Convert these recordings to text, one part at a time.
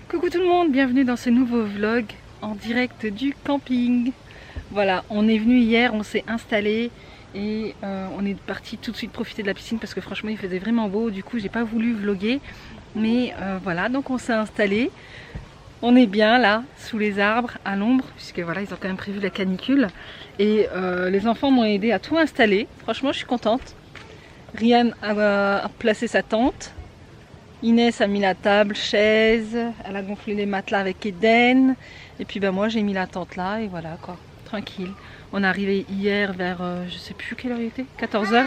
Coucou tout le monde, bienvenue dans ce nouveau vlog en direct du camping. Voilà, on est venu hier, on s'est installé et on est parti tout de suite profiter de la piscine parce que franchement il faisait vraiment beau. Du coup j'ai pas voulu vlogger, mais voilà, donc on s'est installé. On est bien là, sous les arbres, à l'ombre, puisque voilà, ils ont quand même prévu la canicule. Et les enfants m'ont aidé à tout installer. Franchement je suis contente. Ryan a placé sa tente. Inès a mis la table, chaise, elle a gonflé les matelas avec Eden. Et puis moi j'ai mis la tente là et voilà quoi, tranquille. On est arrivé hier vers, je sais plus quelle heure il était, 14h.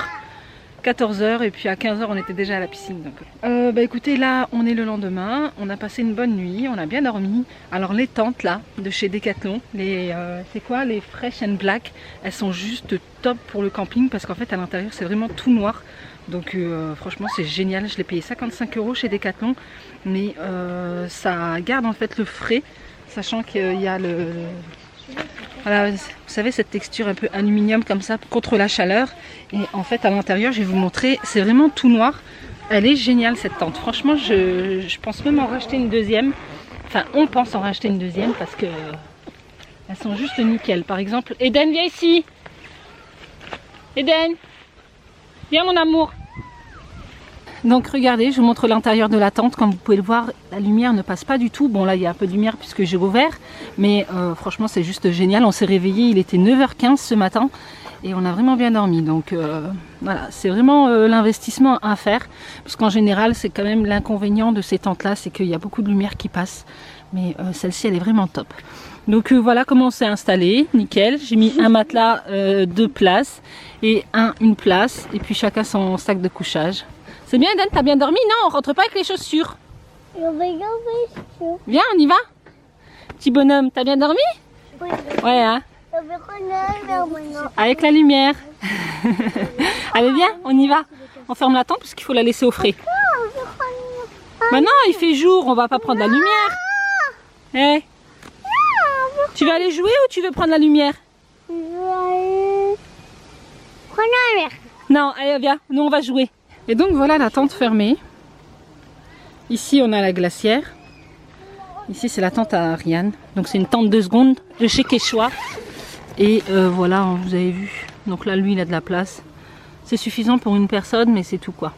14h et puis à 15h on était déjà à la piscine. Donc. Écoutez, là on est le lendemain, on a passé une bonne nuit, on a bien dormi. Alors les tentes là de chez Decathlon, c'est quoi, les Fresh and Black, elles sont juste top pour le camping parce qu'en fait à l'intérieur c'est vraiment tout noir. Donc franchement c'est génial, je l'ai payé 55 € chez Decathlon, mais ça garde en fait le frais, sachant qu'il y a voilà, vous savez cette texture un peu aluminium comme ça contre la chaleur. Et en fait à l'intérieur je vais vous montrer, c'est vraiment tout noir. Elle est géniale cette tente, franchement je pense même en racheter une deuxième. Enfin on pense en racheter une deuxième parce que elles sont juste nickel. Par exemple, Eden viens ici. Eden, viens mon amour. Donc regardez, je vous montre l'intérieur de la tente. Comme vous pouvez le voir, la lumière ne passe pas du tout. Bon là il y a un peu de lumière puisque j'ai ouvert, mais franchement c'est juste génial. On s'est réveillé, il était 9h15 ce matin et on a vraiment bien dormi. Donc voilà, c'est vraiment l'investissement à faire, parce qu'en général c'est quand même l'inconvénient de ces tentes là, c'est qu'il y a beaucoup de lumière qui passe, mais celle-ci elle est vraiment top. Donc voilà comment on s'est installé, nickel. J'ai mis un matelas 2 places et une place, et puis chacun son sac de couchage. C'est bien Eden, t'as bien dormi? Non, on rentre pas avec les chaussures. Viens, on y va. Petit bonhomme, t'as bien dormi? Ouais, hein? Avec la lumière. Allez, viens, on y va. On ferme la tente parce qu'il faut la laisser au frais. Maintenant, il fait jour, on va pas prendre la lumière. Hey. Tu veux aller jouer ou tu veux prendre la lumière? Prendre la lumière. Non, allez, viens, nous on va jouer. Et donc voilà la tente fermée. Ici on a la glacière. Ici c'est la tente à Ryan. Donc c'est une tente 2 secondes de chez Quechua. Et voilà, vous avez vu. Donc là lui il a de la place. C'est suffisant pour une personne, mais c'est tout quoi.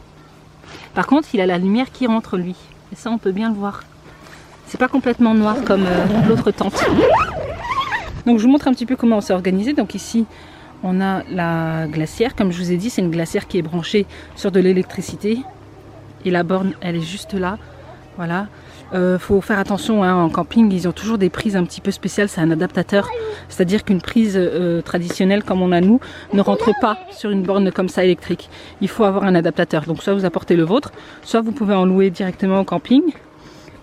Par contre il a la lumière qui rentre lui. Et ça on peut bien le voir. C'est pas complètement noir comme l'autre tente. Donc je vous montre un petit peu comment on s'est organisé. Donc ici on a la glacière, comme je vous ai dit, c'est une glacière qui est branchée sur de l'électricité. Et la borne, elle est juste là. Voilà. Faut faire attention, hein, en camping, ils ont toujours des prises un petit peu spéciales. C'est un adaptateur. C'est-à-dire qu'une prise traditionnelle, comme on a nous, ne rentre pas sur une borne comme ça électrique. Il faut avoir un adaptateur. Donc soit vous apportez le vôtre, soit vous pouvez en louer directement au camping.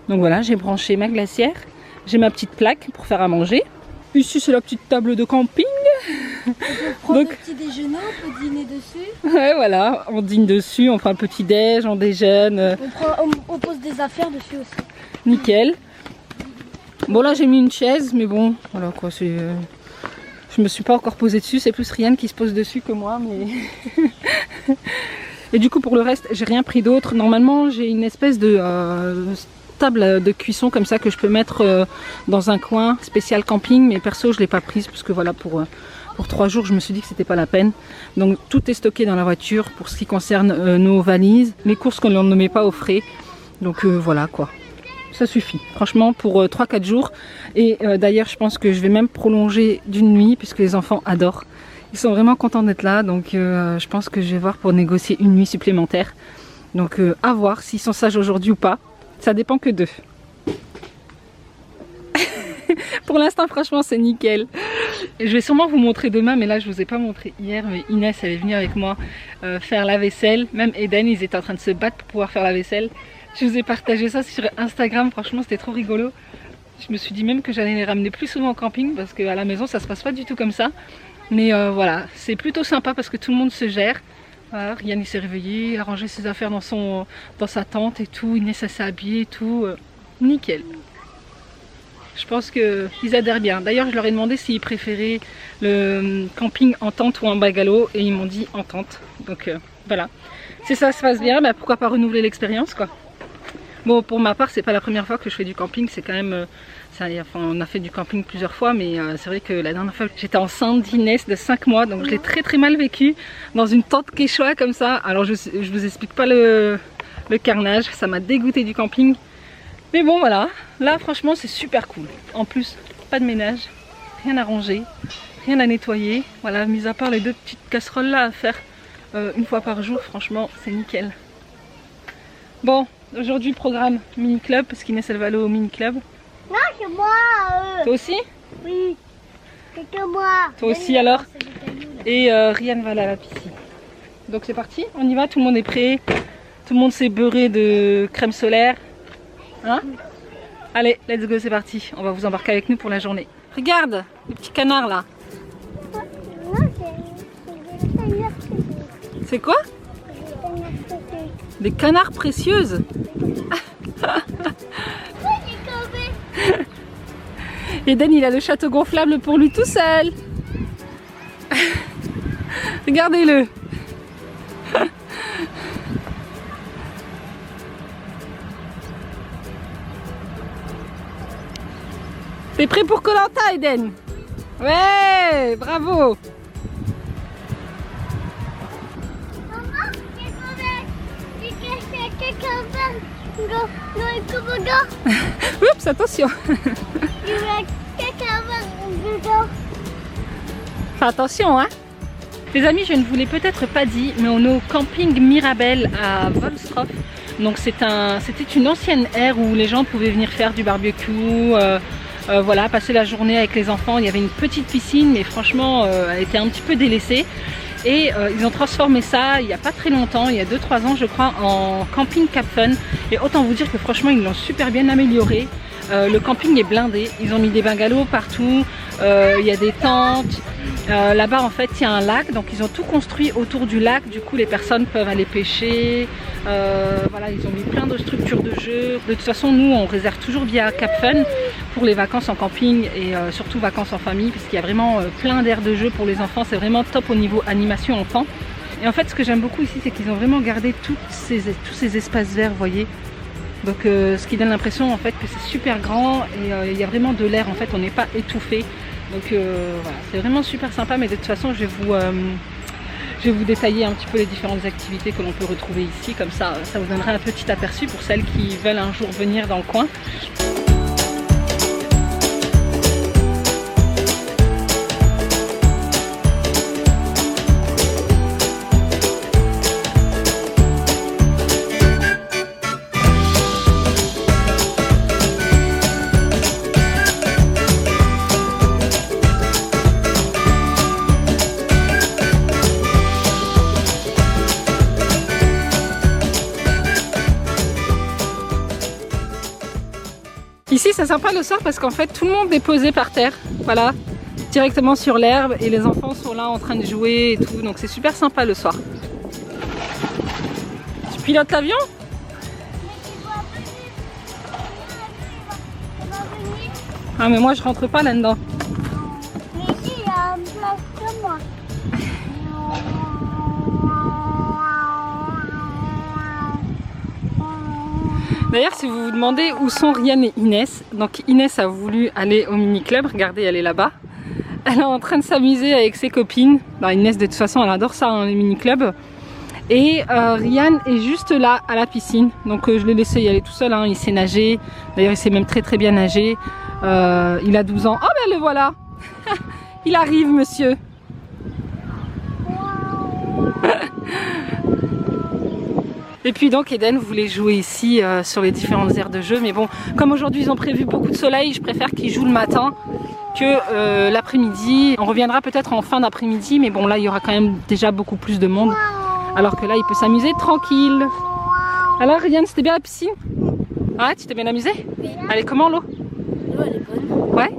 Donc voilà, j'ai branché ma glacière. J'ai ma petite plaque pour faire à manger. Ici, c'est la petite table de camping. On peut prendre le petit déjeuner, on peut dîner dessus. Ouais, voilà, on dîne dessus, on prend un petit déj, on déjeune. On pose des affaires dessus aussi. Nickel. Bon, là, j'ai mis une chaise, mais bon, voilà quoi, c'est... Je me suis pas encore posée dessus, c'est plus Ryan qui se pose dessus que moi, mais... Et du coup, pour le reste, j'ai rien pris d'autre. Normalement, j'ai une espèce de... table de cuisson comme ça que je peux mettre dans un coin spécial camping, mais perso je l'ai pas prise parce que voilà, pour 3 jours je me suis dit que c'était pas la peine. Donc tout est stocké dans la voiture pour ce qui concerne nos valises, les courses qu'on ne met pas au frais. Donc voilà quoi, ça suffit franchement pour 3-4 jours. Et d'ailleurs je pense que je vais même prolonger d'une nuit puisque les enfants adorent, ils sont vraiment contents d'être là. Donc je pense que je vais voir pour négocier une nuit supplémentaire. Donc à voir s'ils sont sages aujourd'hui ou pas. Ça dépend que d'eux. Pour l'instant, franchement, c'est nickel. Et je vais sûrement vous montrer demain, mais là, je vous ai pas montré hier. Mais Inès, elle est venue avec moi faire la vaisselle. Même Eden, ils étaient en train de se battre pour pouvoir faire la vaisselle. Je vous ai partagé ça sur Instagram. Franchement, c'était trop rigolo. Je me suis dit même que j'allais les ramener plus souvent au camping parce qu'à la maison, ça se passe pas du tout comme ça. Mais voilà, c'est plutôt sympa parce que tout le monde se gère. Voilà, Ryan il s'est réveillé, il a rangé ses affaires dans sa tente et tout, Inès s'est habillée et tout, nickel. Je pense qu'ils adhèrent bien. D'ailleurs je leur ai demandé s'ils préféraient le camping en tente ou en bungalow et ils m'ont dit en tente. Donc voilà, si ça se passe bien, bah, pourquoi pas renouveler l'expérience quoi. Bon, pour ma part, c'est pas la première fois que je fais du camping, c'est quand même... enfin, on a fait du camping plusieurs fois, mais c'est vrai que la dernière fois, j'étais enceinte d'Inès de 5 mois, donc je l'ai très mal vécu dans une tente quechua comme ça. Alors je vous explique pas le carnage, ça m'a dégoûté du camping. Mais bon, voilà, là franchement c'est super cool. En plus, pas de ménage, rien à ranger, rien à nettoyer. Voilà, mis à part les 2 petites casseroles là à faire une fois par jour, franchement c'est nickel. Bon, aujourd'hui programme mini club parce qu'Inès elle va aller au mini club. Non, c'est moi. Toi aussi? Oui, c'est que moi. Toi aussi alors? Et Ryan va aller à la piscine. Donc c'est parti, on y va, tout le monde est prêt. Tout le monde s'est beurré de crème solaire. Hein? Allez, let's go, c'est parti. On va vous embarquer avec nous pour la journée. Regarde, le petit canard là. C'est quoi? Des canards précieuses. Eden, il a le château gonflable pour lui tout seul. Regardez-le. T'es prêt pour Koh-Lanta, Eden? Ouais, bravo. Oups, attention. Fais attention, hein. Les amis, je ne vous l'ai peut-être pas dit, mais on est au camping Mirabel à Volstroff. Donc c'était une ancienne aire où les gens pouvaient venir faire du barbecue, voilà, passer la journée avec les enfants. Il y avait une petite piscine, mais franchement, elle était un petit peu délaissée. Et ils ont transformé ça il n'y a pas très longtemps, il y a 2-3 ans je crois, en camping Cap Fun. Et autant vous dire que franchement ils l'ont super bien amélioré. Le camping est blindé, ils ont mis des bungalows partout, il y a des tentes. Là-bas en fait il y a un lac, donc ils ont tout construit autour du lac, du coup les personnes peuvent aller pêcher. Voilà, ils ont mis plein de structures de jeu. De toute façon nous on réserve toujours via Cap Fun pour les vacances en camping et surtout vacances en famille, parce qu'il y a vraiment plein d'aires de jeu pour les enfants, c'est vraiment top au niveau animation enfant. Et en fait ce que j'aime beaucoup ici c'est qu'ils ont vraiment gardé tous ces espaces verts, vous voyez. Donc ce qui donne l'impression en fait que c'est super grand et il y a vraiment de l'air, en fait on n'est pas étouffé. Donc voilà, c'est vraiment super sympa, mais de toute façon je vais vous détailler un petit peu les différentes activités que l'on peut retrouver ici, comme ça vous donnera un petit aperçu pour celles qui veulent un jour venir dans le coin. Ici c'est sympa le soir parce qu'en fait tout le monde est posé par terre, voilà, directement sur l'herbe, et les enfants sont là en train de jouer et tout, donc c'est super sympa le soir. Tu pilotes l'avion? Ah mais moi je rentre pas là-dedans. Mais ici il y a un place comme moi. D'ailleurs, si vous vous demandez où sont Ryan et Inès, donc Inès a voulu aller au mini club, regardez, elle est là-bas. Elle est en train de s'amuser avec ses copines. Bah, Inès, de toute façon, elle adore ça, hein, les mini clubs. Et Ryan est juste là, à la piscine. Donc je l'ai laissé y aller tout seul, hein, il sait nager. D'ailleurs, il sait même très bien nager. Il a 12 ans. Oh ben le voilà. Il arrive, monsieur. Et puis donc Eden voulait jouer ici sur les différentes aires de jeu, mais bon, comme aujourd'hui ils ont prévu beaucoup de soleil, je préfère qu'ils jouent le matin que l'après-midi. On reviendra peut-être en fin d'après-midi, mais bon là il y aura quand même déjà beaucoup plus de monde, alors que là il peut s'amuser tranquille. Alors Ryan, c'était bien la piscine? Ouais, tu t'es bien amusé? Oui. Elle est comment l'eau? L'eau elle est bonne. Ouais.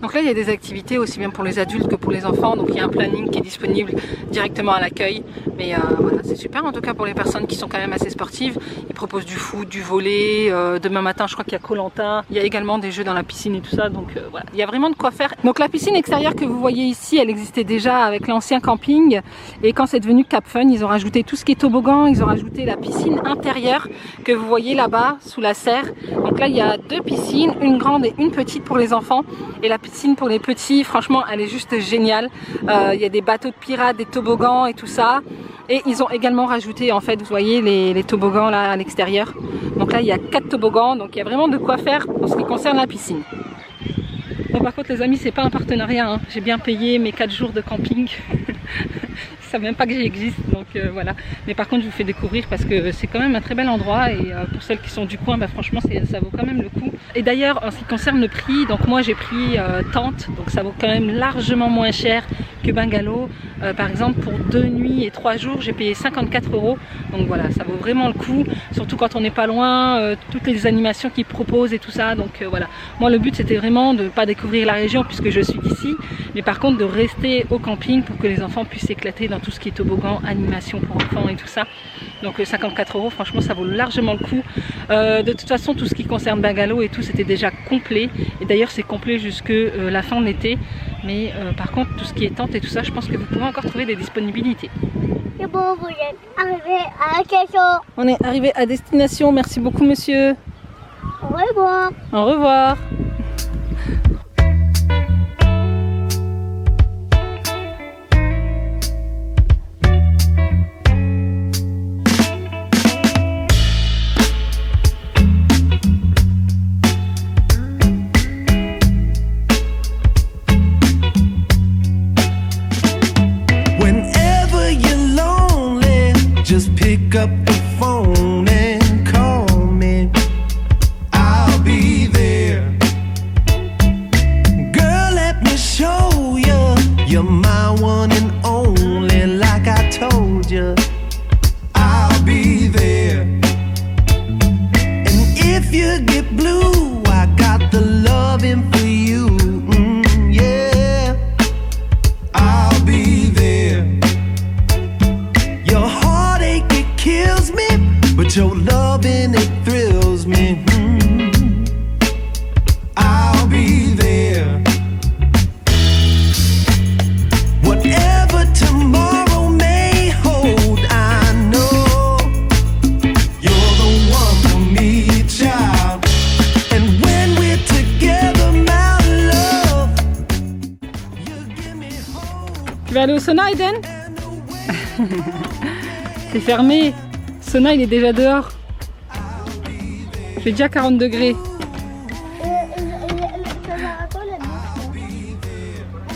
Donc Donc là il y a des activités aussi bien pour les adultes que pour les enfants, donc il y a un planning qui est disponible directement à l'accueil. Mais voilà, c'est super en tout cas pour les personnes qui sont quand même assez sportives. Ils proposent du foot, du volley, demain matin je crois qu'il y a Koh-Lanta, il y a également des jeux dans la piscine et tout ça, donc voilà, il y a vraiment de quoi faire. Donc la piscine extérieure que vous voyez ici, elle existait déjà avec l'ancien camping, et quand c'est devenu Cap Fun, ils ont rajouté tout ce qui est toboggan, ils ont rajouté la piscine intérieure que vous voyez là-bas sous la serre. Donc là il y a 2 piscines, une grande et une petite pour les enfants, et la piscine pour les petits, franchement elle est juste géniale. Il y a des bateaux de pirates, des toboggans et tout ça, et ils ont également rajouté en fait, vous voyez les toboggans là à l'extérieur. Donc là il y a 4 toboggans, donc il y a vraiment de quoi faire en ce qui concerne la piscine. Bon, par contre les amis, c'est pas un partenariat, hein. J'ai bien payé mes 4 jours de camping. Ils savent même pas que j'existe, donc voilà. Mais par contre je vous fais découvrir parce que c'est quand même un très bel endroit, et pour celles qui sont du coin, bah, franchement ça vaut quand même le coup. Et d'ailleurs en ce qui concerne le prix, donc moi j'ai pris tente, donc ça vaut quand même largement moins cher que bungalow. Par exemple pour 2 nuits et 3 jours j'ai payé 54 €, donc voilà, ça vaut vraiment le coup, surtout quand on n'est pas loin, toutes les animations qu'ils proposent et tout ça. Donc voilà, moi le but c'était vraiment de ne pas découvrir la région puisque je suis d'ici, mais par contre de rester au camping pour que les enfants puissent s'éclater dans tout ce qui est toboggan, animation pour enfants et tout ça. Donc 54 €, franchement ça vaut largement le coup. De toute façon tout ce qui concerne bungalow et tout c'était déjà complet, et d'ailleurs c'est complet jusque la fin de l'été. Mais par contre tout ce qui est tente et tout ça, je pense que vous pourrez encore trouver des disponibilités. C'est bon, vous êtes arrivé à la station. On est arrivé à destination, merci beaucoup monsieur. Au revoir. Au revoir. Just pick up the phone and call me. I'll be there. Girl, let me show you. You're my one and only, like I told you. I'll be there. And if you get blue, I got the loving for you. Yeah, I'll be there. Your heartache, it kills me, but your loving, it thrills me. I'll be there. Whatever tomorrow may hold, I know you're the one for me, child. And when we're together, my love, you give me hope. Tu vas aller au sauna, Eden? C'est fermé. Sauna il est déjà dehors. Il fait déjà 40 degrés.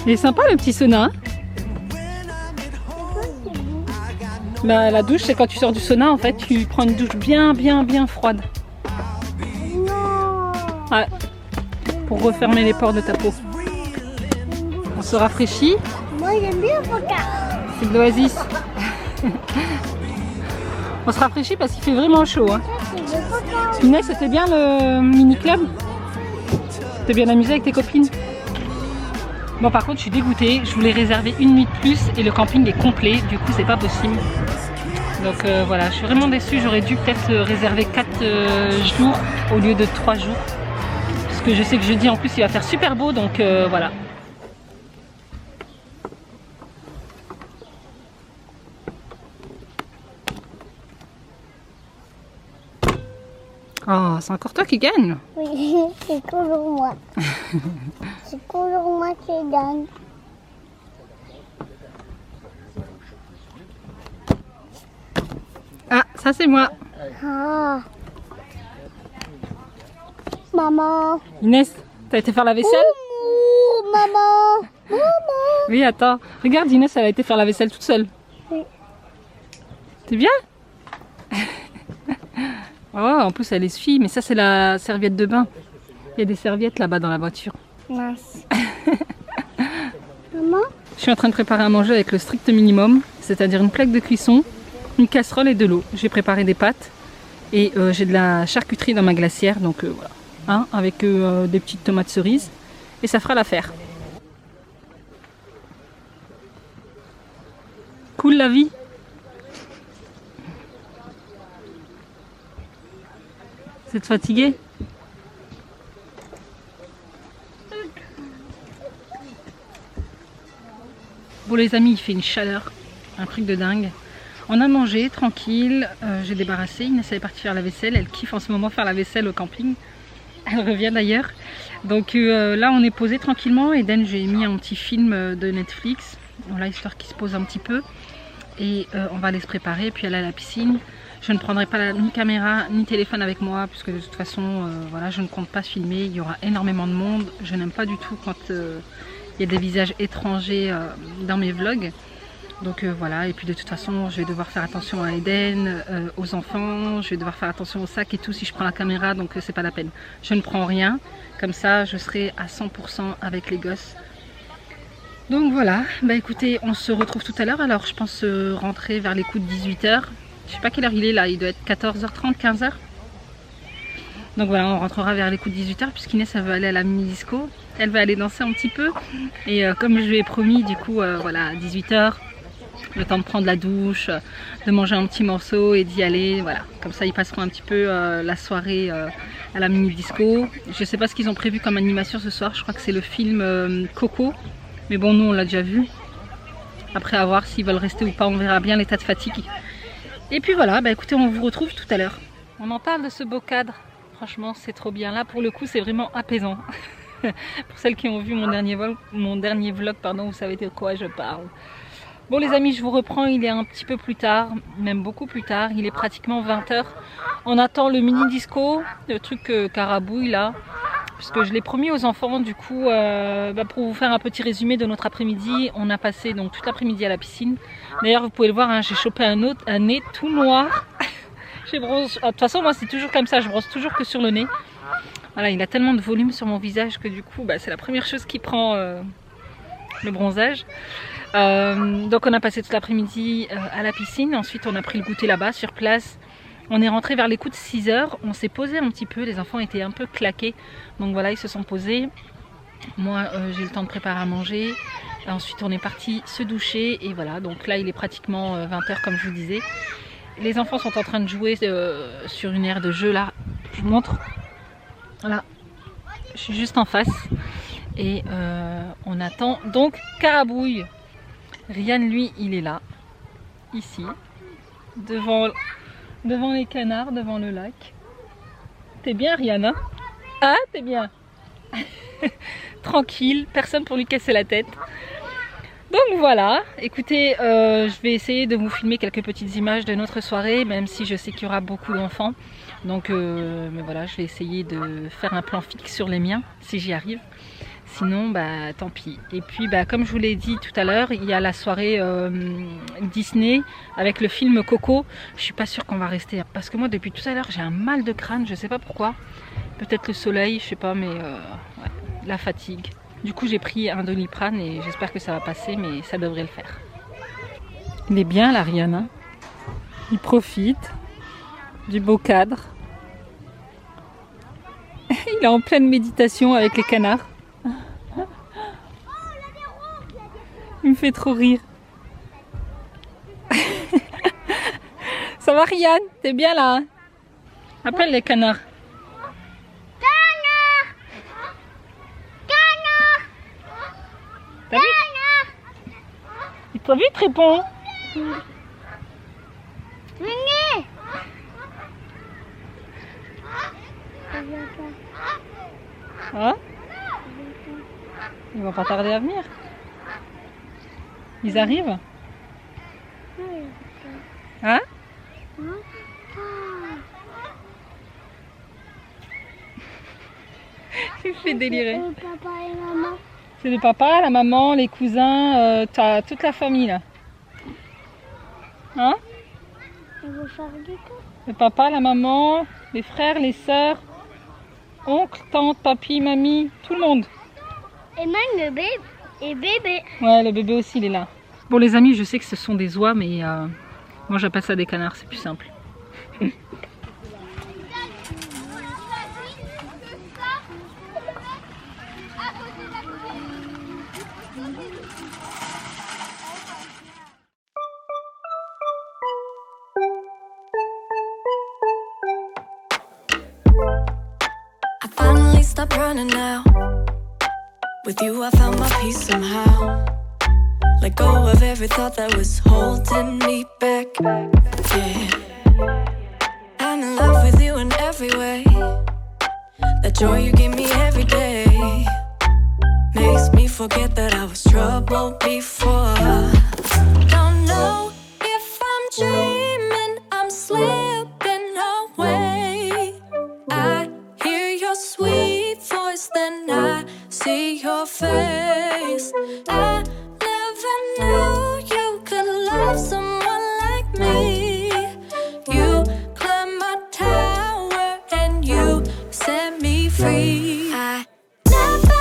Il est sympa le petit sauna, hein? La douche c'est quand tu sors du sauna, en fait tu prends une douche bien froide. Ouais. Pour refermer les pores de ta peau. On se rafraîchit. Moi j'aime bien le Foca. C'est de l'oasis. On se rafraîchit parce qu'il fait vraiment chaud, hein. Inès, c'était bien le mini-club? T'es bien amusé avec tes copines? Bon, par contre je suis dégoûtée, je voulais réserver une nuit de plus et le camping est complet, du coup c'est pas possible. Donc voilà, je suis vraiment déçue, j'aurais dû peut-être réserver 4 jours au lieu de 3 jours. Parce que je sais que jeudi en plus il va faire super beau, donc voilà. Oh, c'est encore toi qui gagne? Oui, c'est toujours moi. C'est toujours moi qui gagne. Ah, ça c'est moi. Ah. Maman. Inès, t'as été faire la vaisselle? Ouh, maman. Maman. Oui, attends. Regarde, Inès, elle a été faire la vaisselle toute seule. Oui. T'es bien? Oh, en plus elle essuie, mais ça c'est la serviette de bain. Il y a des serviettes là-bas dans la voiture. Mince. Maman? Je suis en train de préparer à manger avec le strict minimum, c'est-à-dire une plaque de cuisson, une casserole et de l'eau. J'ai préparé des pâtes et j'ai de la charcuterie dans ma glacière, donc voilà. Hein, avec des petites tomates cerises et ça fera l'affaire. cool la vie? Vous êtes fatigué? Bon les amis, il fait une chaleur, un truc de dingue. On a mangé tranquille, j'ai débarrassé, Inès est partie faire la vaisselle, elle kiffe en ce moment faire la vaisselle au camping. Elle revient d'ailleurs. Donc là on est posé tranquillement. Eden, j'ai mis un petit film de Netflix, voilà, histoire qu'il se pose un petit peu. Et on va aller se préparer, puis aller à la piscine. Je ne prendrai pas ni caméra ni téléphone avec moi, puisque de toute façon voilà, je ne compte pas filmer. Il y aura énormément de monde. Je n'aime pas du tout quand il y a des visages étrangers dans mes vlogs. Donc voilà, et puis de toute façon je vais devoir faire attention à Eden, aux enfants, je vais devoir faire attention au sac et tout si je prends la caméra, donc c'est pas la peine. Je ne prends rien, comme ça je serai à 100% avec les gosses. Donc voilà, bah écoutez, on se retrouve tout à l'heure. Alors je pense rentrer vers les coups de 18 h. Je sais pas quelle heure il est là, il doit être 14 h 30, 15 h. Donc voilà, on rentrera vers les coups de 18 h puisqu'Inès elle veut aller à la mini disco. Elle va aller danser un petit peu. Et comme je lui ai promis, du coup voilà, à 18 h, le temps de prendre la douche, de manger un petit morceau et d'y aller, voilà. Comme ça ils passeront un petit peu la soirée à la mini disco. Je sais pas ce qu'ils ont prévu comme animation ce soir, je crois que c'est le film Coco. Mais bon, nous on l'a déjà vu. Après à voir s'ils veulent rester ou pas, on verra bien l'état de fatigue. Et puis voilà, bah écoutez, on vous retrouve tout à l'heure. On en parle de ce beau cadre, franchement c'est trop bien. Là pour le coup c'est vraiment apaisant. Pour celles qui ont vu mon dernier vlog, pardon, vous savez de quoi je parle. Bon les amis, je vous reprends, il est un petit peu plus tard, même beaucoup plus tard, il est pratiquement 20 h. On attend le mini disco, le truc carabouille là, puisque je l'ai promis aux enfants. Du coup, pour vous faire un petit résumé de notre après-midi, on a passé donc toute l'après-midi à la piscine. D'ailleurs vous pouvez le voir, hein, j'ai chopé un nez tout noir. De toute façon moi c'est toujours comme ça, je brosse toujours que sur le nez. Voilà, il a tellement de volume sur mon visage que du coup c'est la première chose qui prend le bronzage. Donc on a passé toute l'après-midi à la piscine, ensuite on a pris le goûter là-bas sur place. On est rentré vers les coups de 6 h, on s'est posé un petit peu, les enfants étaient un peu claqués. Donc voilà, ils se sont posés. Moi j'ai eu le temps de préparer à manger. Ensuite on est parti se doucher et voilà, donc là il est pratiquement 20 h comme je vous disais. Les enfants sont en train de jouer sur une aire de jeu là, je vous montre. Voilà, je suis juste en face. Et on attend donc Carabouille. Ryan lui il est là, ici, devant les canards, devant le lac. T'es bien Ryan, hein? Ah t'es bien. Tranquille, personne pour lui casser la tête. Donc voilà, écoutez, je vais essayer de vous filmer quelques petites images de notre soirée, même si je sais qu'il y aura beaucoup d'enfants. Donc mais voilà, je vais essayer de faire un plan fixe sur les miens, si j'y arrive. Sinon, bah tant pis. Et puis, comme je vous l'ai dit tout à l'heure, il y a la soirée Disney avec le film Coco. Je suis pas sûre qu'on va rester. Parce que moi, depuis tout à l'heure, j'ai un mal de crâne. Je sais pas pourquoi. Peut-être le soleil, je sais pas, mais ouais, la fatigue. Du coup, j'ai pris un Doliprane et j'espère que ça va passer, mais ça devrait le faire. Il est bien, là, Ryan, hein. Il profite du beau cadre. Il est en pleine méditation avec les canards. Il me fait trop rire. Ça va Ryan? T'es bien là, hein? Appelle les canards. Canard! Canard! T'as vu? Il t'a vu, te répond. Venez! Hein? Ils vont pas tarder à venir. Ils arrivent? Hein? Il me fait délirer. Papa et maman. C'est le papa, la maman, les cousins, t'as toute la famille là. Hein? On veut faire du tout. Le papa, la maman, les frères, les sœurs, oncle, tante, papy, mamie, tout le monde. Et même le bébé. Et bébé. Ouais, le bébé aussi, il est là. Bon les amis, je sais que ce sont des oies, mais moi j'appelle ça des canards, c'est plus simple. stop running now. With you I found my peace somehow. Let go of every thought that was holding me back. Yeah, I'm in love with you in every way. That joy you give me every day makes me forget that I was troubled before. Don't know if I'm dreaming, I'm slipping away. I hear your sweet voice, then I see your face. I never knew you could love someone like me. You climbed my tower and you set me free. I never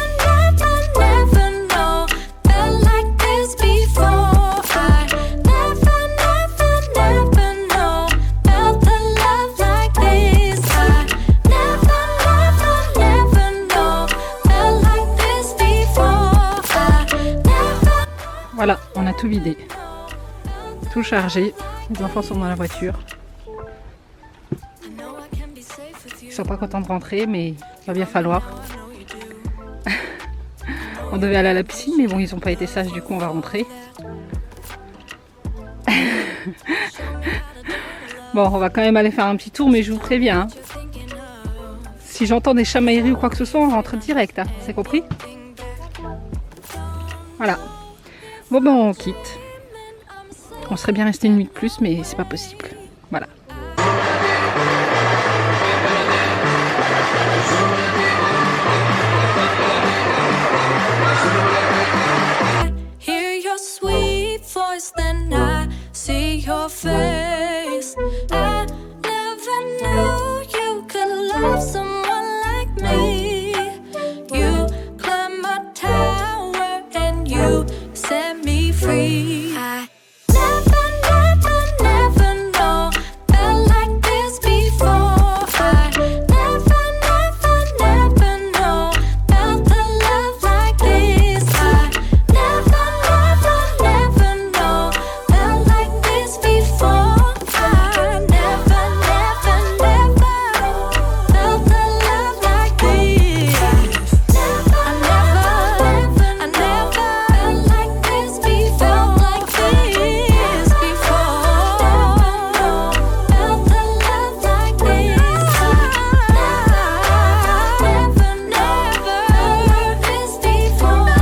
know felt like this before. I never know felt the love like this. I never know felt like this before. I never. Voilà, on a tout vidé. Tout chargé. Les enfants sont dans la voiture. Ils sont pas contents de rentrer, mais il va bien falloir. On devait aller à la piscine, mais bon, ils n'ont pas été sages, du coup on va rentrer. Bon, on va quand même aller faire un petit tour, mais je vous préviens. Hein. Si j'entends des chamailleries ou quoi que ce soit, on rentre direct. Hein. C'est compris? Voilà. Bon ben on quitte. On serait bien resté une nuit de plus, mais c'est pas possible. Voilà. Hear your sweet voice, then I see your face. I never knew you could love someone like me. You climbed my tower and you set me free. I never know felt like this before. I never know felt the love like this. I never know felt like this before. I never felt the love like this. I never felt like this before. Like this before. Felt the love like this. Never this before.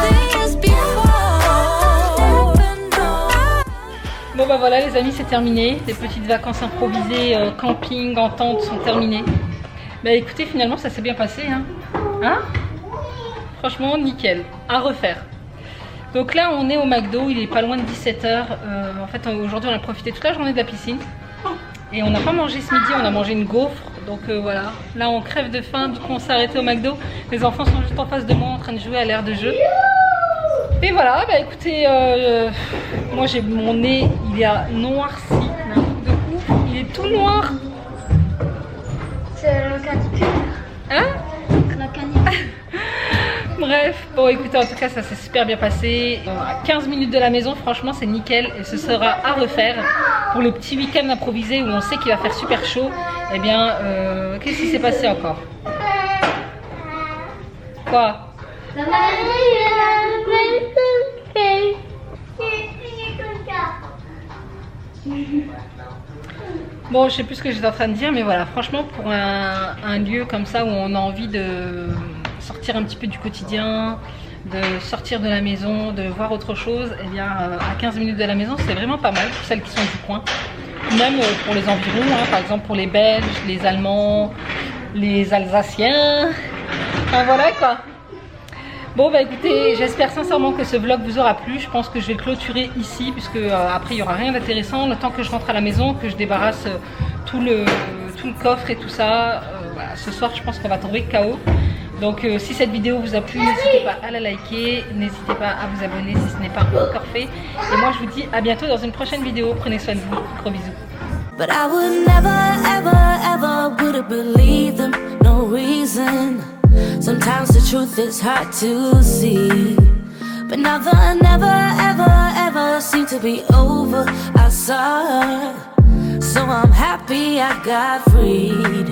Like this before. Bon bah voilà les amis, c'est terminé. Les petites vacances improvisées, camping, en tente sont terminées. Bah écoutez, finalement ça s'est bien passé. Hein, franchement nickel, à refaire. Donc là on est au McDo, il est pas loin de 17h. En fait aujourd'hui on a profité toute la journée de la piscine. Et on n'a pas mangé ce midi, on a mangé une gaufre. Donc voilà, là on crève de faim, du coup on s'est arrêté au McDo. Les enfants sont juste en face de moi en train de jouer à l'air de jeu. Et voilà, bah écoutez, moi j'ai mon nez, il est noirci, mais un truc de ouf, il est tout noir. C'est le canicule. Hein? La canicule. Bref, bon écoutez, en tout cas ça s'est super bien passé. À 15 minutes de la maison, franchement c'est nickel et ce sera à refaire pour le petit week-end improvisé où on sait qu'il va faire super chaud. Eh bien, qu'est-ce qui s'est passé encore? Quoi? Bon, je sais plus ce que j'étais en train de dire, mais voilà, franchement pour un lieu comme ça où on a envie de sortir un petit peu du quotidien, de sortir de la maison, de voir autre chose, eh bien à 15 minutes de la maison c'est vraiment pas mal pour celles qui sont du coin. Même pour les environs, hein, par exemple pour les Belges, les Allemands, les Alsaciens, enfin voilà quoi. Bon bah écoutez, j'espère sincèrement que ce vlog vous aura plu. Je pense que je vais le clôturer ici puisque après il n'y aura rien d'intéressant. Le temps que je rentre à la maison, que je débarrasse tout le coffre et tout ça, voilà, ce soir je pense qu'on va tomber KO. Donc si cette vidéo vous a plu, n'hésitez pas à la liker, n'hésitez pas à vous abonner si ce n'est pas encore fait. Et moi je vous dis à bientôt dans une prochaine vidéo. Prenez soin de vous, gros bisous. But I would never would have believed them, no reason. Sometimes the truth is hard to see. But now the never seemed to be over. I saw her, so I'm happy I got freed.